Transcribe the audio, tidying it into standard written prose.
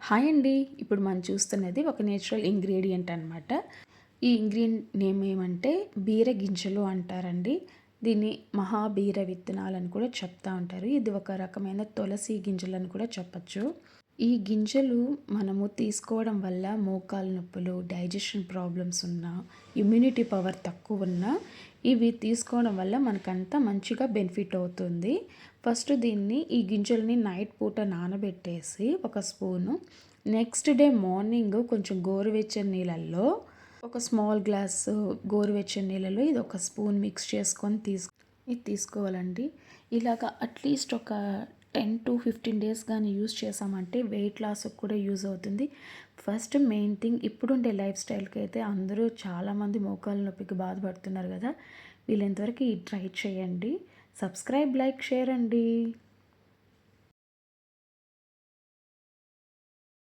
Hi అండి. ఇప్పుడు మనం చూస్తున్నది ఒక నేచురల్ ఇంగ్రీడియంట్ అనమాట. ఈ ఇంగ్రీడియంట్ నేమ్ ఏమంటే బీర గింజలు అంటారండి. దీన్ని మహాబీర విత్తనాలని కూడా చెప్తా ఉంటారు. ఇది ఒక రకమైన తులసి గింజలని కూడా చెప్పచ్చు. ఈ గింజలు మనము తీసుకోవడం వల్ల మోకాలు నొప్పులు, డైజెషన్ ప్రాబ్లమ్స్ ఉన్నా, ఇమ్యూనిటీ పవర్ తక్కువ ఉన్నా ఇవి తీసుకోవడం వల్ల మనకంతా మంచిగా బెనిఫిట్ అవుతుంది. ఫస్ట్ ఈ గింజల్ని నైట్ పూట నానబెట్టేసి ఒక స్పూను, నెక్స్ట్ డే మార్నింగ్ కొంచెం గోరువెచ్చని నీళ్ళల్లో ఒక స్మాల్ గ్లాసు గోరువెచ్చని నీళ్ళలో ఇది ఒక స్పూన్ మిక్స్ చేసుకొని ఇది తీసుకోవాలండి. ఇలాగ అట్లీస్ట్ ఒక 10 to 15 డేస్ కానీ యూస్ చేసామంటే వెయిట్ లాస్కి కూడా యూజ్ అవుతుంది. ఫస్ట్ మెయిన్ థింగ్ ఇప్పుడుండే లైఫ్ స్టైల్కి అయితే అందరూ చాలామంది మోకాళ్ళ నొప్పికి బాధపడుతున్నారు కదా. వీళ్ళంతవరకు ఇది ట్రై చేయండి. సబ్స్క్రైబ్, లైక్, షేర్ అండి.